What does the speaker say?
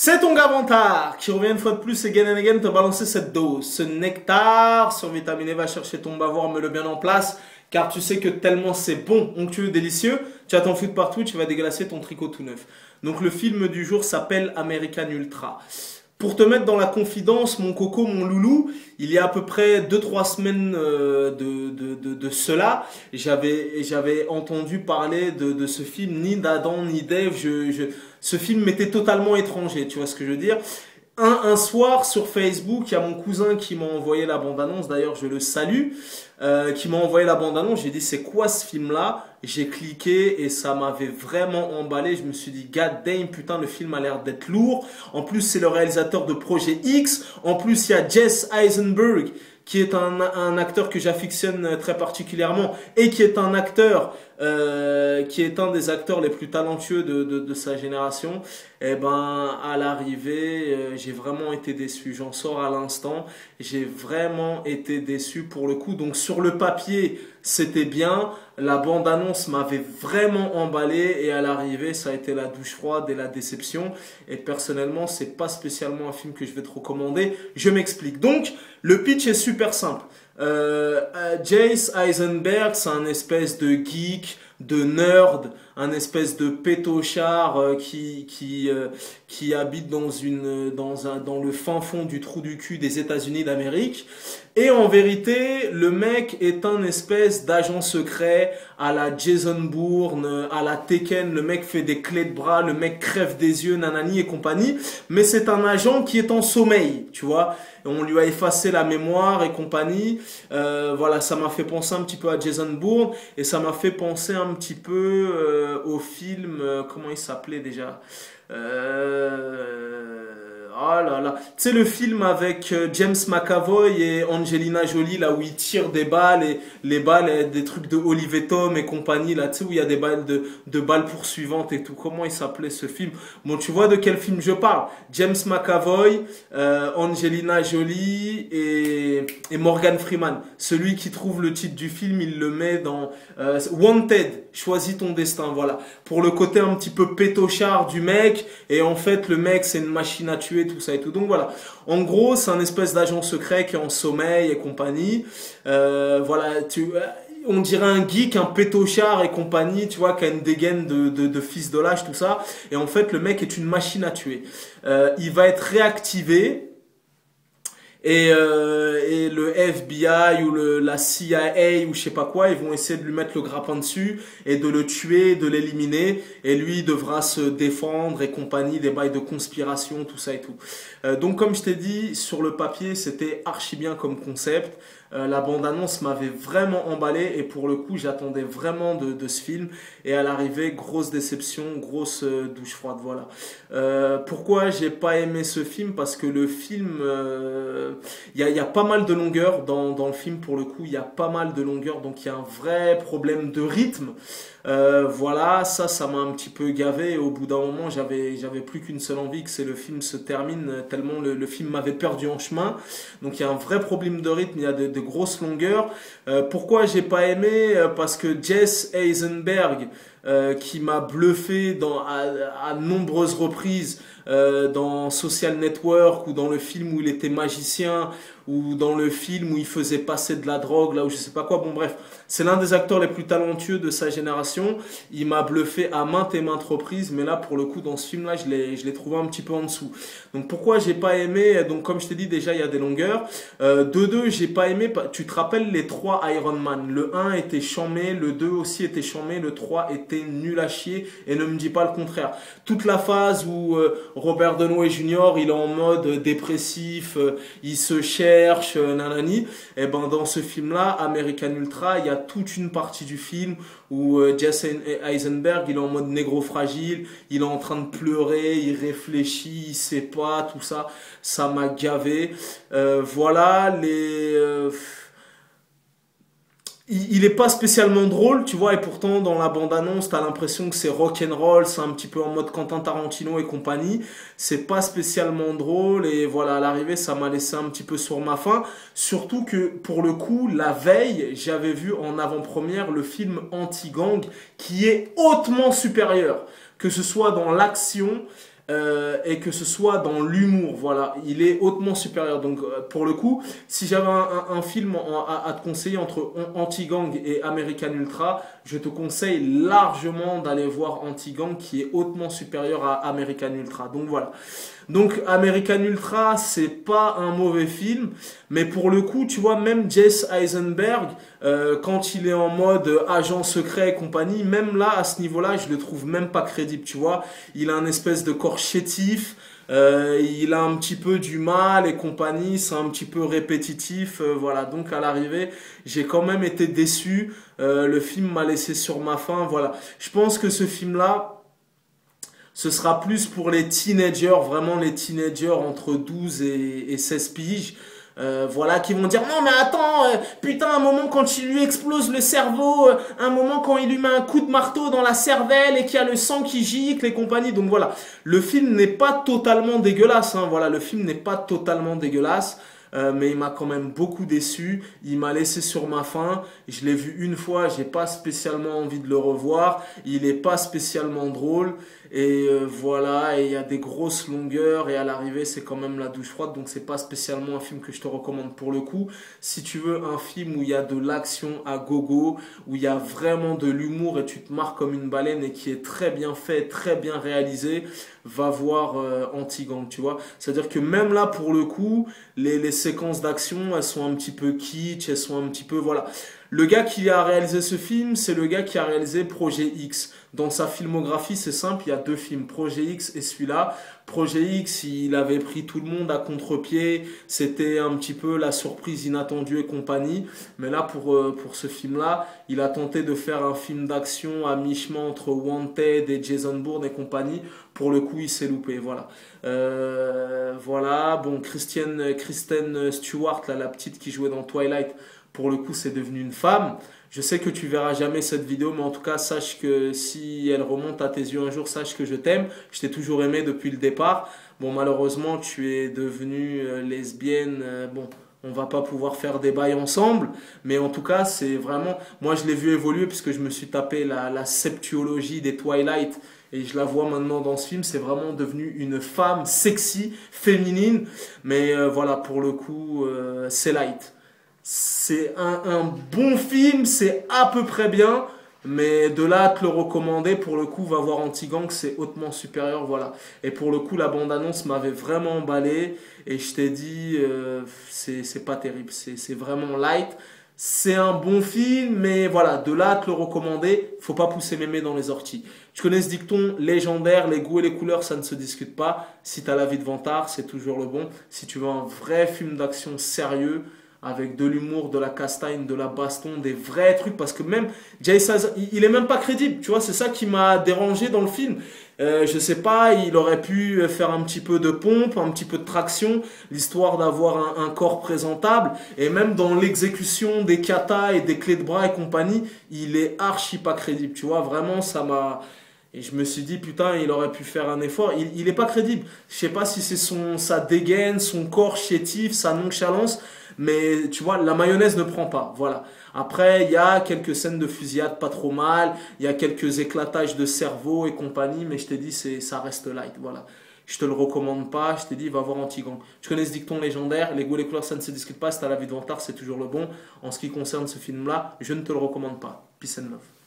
C'est ton Gavantard qui revient une fois de plus again and again te balancer cette dose, ce nectar survitaminé. Va chercher ton bavoir, mets-le bien en place, car tu sais que tellement c'est bon, onctueux, délicieux, tu vas t'en foutre partout, tu vas déglacer ton tricot tout neuf. Donc le film du jour s'appelle American Ultra. Pour te mettre dans la confidence, mon coco, mon loulou, il y a à peu près 2-3 semaines de cela, j'avais entendu parler de ce film, ni d'Adam ni d'Ève. Ce film m'était totalement étranger, tu vois ce que je veux dire. Un soir sur Facebook, il y a mon cousin qui m'a envoyé la bande-annonce, d'ailleurs je le salue, qui m'a envoyé la bande-annonce. J'ai dit c'est quoi ce film-là? J'ai cliqué et ça m'avait vraiment emballé. Je me suis dit god damn, putain, le film a l'air d'être lourd. En plus c'est le réalisateur de Projet X. En plus il y a Jesse Eisenberg qui est un acteur que j'affectionne très particulièrement et qui est un acteur qui est un des acteurs les plus talentueux de sa génération. Et ben à l'arrivée, j'ai vraiment été déçu. J'en sors à l'instant. J'ai vraiment été déçu pour le coup. Donc sur le papier, c'était bien. La bande-annonce m'avait vraiment emballé et à l'arrivée, ça a été la douche froide et la déception. Et personnellement, c'est pas spécialement un film que je vais te recommander. Je m'explique. Donc, le pitch est super simple. Jesse Eisenberg, c'est un espèce de geek, de nerd, un espèce de pétochard qui habite dans le fin fond du trou du cul des États-Unis d'Amérique. Et en vérité, le mec est un espèce d'agent secret à la Jason Bourne, à la Tekken. Le mec fait des clés de bras, le mec crève des yeux, nanani et compagnie. Mais c'est un agent qui est en sommeil, tu vois. On lui a effacé la mémoire et compagnie. Voilà, ça m'a fait penser un petit peu à Jason Bourne et ça m'a fait penser un petit peu au film, comment il s'appelait déjà? Oh là là, tu sais le film avec James McAvoy et Angelina Jolie là où ils tirent des balles et les balles des trucs de Olivier Tom et compagnie là, tu sais où il y a des balles de balles poursuivantes et tout. Comment il s'appelait ce film? Bon, tu vois de quel film je parle? James McAvoy, Angelina Jolie et Morgan Freeman. Celui qui trouve le titre du film, il le met dans Wanted. Choisis ton destin, voilà. Pour le côté un petit peu pétochard du mec et en fait le mec c'est une machine à tuer, tout ça et tout. Donc voilà, en gros c'est un espèce d'agent secret qui est en sommeil et compagnie. Voilà, on dirait un geek, un pétochard et compagnie, tu vois, qui a une dégaine de fils de lâche, tout ça. Et en fait le mec est une machine à tuer. Il va être réactivé. Et le FBI ou la CIA ou je sais pas quoi, ils vont essayer de lui mettre le grappin dessus et de le tuer, de l'éliminer. Et lui, il devra se défendre et compagnie, des bails de conspiration, tout ça et tout. Donc comme je t'ai dit, sur le papier, c'était archi bien comme concept. La bande-annonce m'avait vraiment emballé et pour le coup j'attendais vraiment de ce film et à l'arrivée grosse déception, grosse douche froide, voilà. Pourquoi j'ai pas aimé ce film? Parce que le film, il y a pas mal de longueur dans le film. Pour le coup il y a pas mal de longueur, donc il y a un vrai problème de rythme. Voilà, ça m'a un petit peu gavé et au bout d'un moment j'avais plus qu'une seule envie, que c'est le film se termine, tellement le film m'avait perdu en chemin. Donc il y a un vrai problème de rythme, il y a de grosses longueurs. Pourquoi j'ai pas aimé? Parce que Jesse Eisenberg, qui m'a bluffé à nombreuses reprises dans Social Network ou dans le film où il était magicien ou dans le film où il faisait passer de la drogue là ou je sais pas quoi, bon bref, c'est l'un des acteurs les plus talentueux de sa génération. Il m'a bluffé à maintes et maintes reprises, mais là pour le coup dans ce film là je l'ai trouvé un petit peu en dessous. Donc pourquoi j'ai pas aimé? Donc comme je t'ai dit, déjà il y a des longueurs. De deux, j'ai pas aimé, tu te rappelles les 3 Iron Man? Le 1 était chambé, le 2 aussi était chambé, le 3 était nul à chier et ne me dis pas le contraire. Toute la phase où Robert Downey Jr. il est en mode dépressif, il se cherche, nanani, et ben dans ce film là, American Ultra, il y a toute une partie du film où Jesse Eisenberg il est en mode négro fragile, il est en train de pleurer, il réfléchit, il sait pas, tout ça, ça m'a gavé. Voilà, il est pas spécialement drôle, tu vois, et pourtant dans la bande-annonce, t'as l'impression que c'est rock'n'roll, c'est un petit peu en mode Quentin Tarantino et compagnie. C'est pas spécialement drôle et voilà, à l'arrivée, ça m'a laissé un petit peu sur ma faim. Surtout que pour le coup, la veille, j'avais vu en avant-première le film Anti-Gang qui est hautement supérieur, que ce soit dans l'action, et que ce soit dans l'humour, voilà, il est hautement supérieur. Donc pour le coup, si j'avais un film à te conseiller entre Anti-Gang et American Ultra, je te conseille largement d'aller voir Anti-Gang qui est hautement supérieur à American Ultra. Donc voilà. Donc American Ultra, c'est pas un mauvais film, mais pour le coup, tu vois, même Jesse Eisenberg, quand il est en mode agent secret et compagnie, même là, à ce niveau-là, je le trouve même pas crédible, tu vois. Il a un espèce de corps chétif, il a un petit peu du mal et compagnie, c'est un petit peu répétitif, voilà. Donc à l'arrivée, j'ai quand même été déçu. Le film m'a laissé sur ma faim, voilà. Je pense que ce film-là, ce sera plus pour les teenagers, vraiment les teenagers entre 12 et 16 piges. Voilà, qui vont dire non mais attends, putain, un moment quand il lui explose le cerveau, un moment quand il lui met un coup de marteau dans la cervelle et qu'il y a le sang qui gicle et compagnie. Donc voilà, le film n'est pas totalement dégueulasse, hein, voilà, le film n'est pas totalement dégueulasse. Mais il m'a quand même beaucoup déçu. Il m'a laissé sur ma faim. Je l'ai vu une fois, j'ai pas spécialement envie de le revoir. Il est pas spécialement drôle. Et voilà, et il y a des grosses longueurs et à l'arrivée c'est quand même la douche froide, donc c'est pas spécialement un film que je te recommande pour le coup. Si tu veux un film où il y a de l'action à gogo, où il y a vraiment de l'humour et tu te marres comme une baleine et qui est très bien fait, très bien réalisé, va voir Anti-Gang, tu vois. C'est-à-dire que même là pour le coup, les séquences d'action elles sont un petit peu kitsch, elles sont un petit peu, voilà. Le gars qui a réalisé ce film, c'est le gars qui a réalisé Projet X. Dans sa filmographie, c'est simple, il y a deux films, Projet X et celui-là. Projet X, il avait pris tout le monde à contre-pied, c'était un petit peu la surprise inattendue et compagnie. Mais là, pour ce film-là, il a tenté de faire un film d'action à mi-chemin entre Wanted et Jason Bourne et compagnie. Pour le coup, il s'est loupé, voilà. Voilà, bon, Kristen Stewart, là, la petite qui jouait dans Twilight, pour le coup, c'est devenu une femme. Je sais que tu verras jamais cette vidéo, mais en tout cas, sache que si elle remonte à tes yeux un jour, sache que je t'aime. Je t'ai toujours aimé depuis le départ. Bon, malheureusement, tu es devenue lesbienne. Bon, on va pas pouvoir faire des bails ensemble, mais en tout cas, c'est vraiment... Moi, je l'ai vu évoluer puisque je me suis tapé la septuologie des Twilight et je la vois maintenant dans ce film. C'est vraiment devenu une femme sexy, féminine, mais voilà, pour le coup, c'est light. C'est un bon film, c'est à peu près bien, mais de là à te le recommander, pour le coup, va voir Anti-Gang, c'est hautement supérieur, voilà. Et pour le coup, la bande-annonce m'avait vraiment emballé, et je t'ai dit, c'est pas terrible, c'est vraiment light. C'est un bon film, mais voilà, de là à te le recommander, faut pas pousser mémé dans les orties. Tu connais ce dicton légendaire, les goûts et les couleurs, ça ne se discute pas. Si t'as la vie de vantard, c'est toujours le bon. Si tu veux un vrai film d'action sérieux, avec de l'humour, de la castagne, de la baston, des vrais trucs, parce que même Jason, il est même pas crédible, tu vois, c'est ça qui m'a dérangé dans le film. Je sais pas, il aurait pu faire un petit peu de pompe, un petit peu de traction, l'histoire d'avoir un corps présentable, et même dans l'exécution des katas et des clés de bras et compagnie, il est archi pas crédible, tu vois, vraiment ça m'a... Et je me suis dit, putain, il aurait pu faire un effort. Il est pas crédible. Je sais pas si c'est sa dégaine, son corps chétif, sa nonchalance. Mais tu vois, la mayonnaise ne prend pas. Voilà. Après, il y a quelques scènes de fusillade pas trop mal. Il y a quelques éclatages de cerveau et compagnie. Mais je t'ai dit, ça reste light. Voilà. Je te le recommande pas. Je t'ai dit, va voir Anti-Gang. Tu connais ce dicton légendaire. Les goûts et les couleurs, ça ne se discute pas. Si t'as la vie de vantard, c'est toujours le bon. En ce qui concerne ce film-là, je ne te le recommande pas. Peace and love.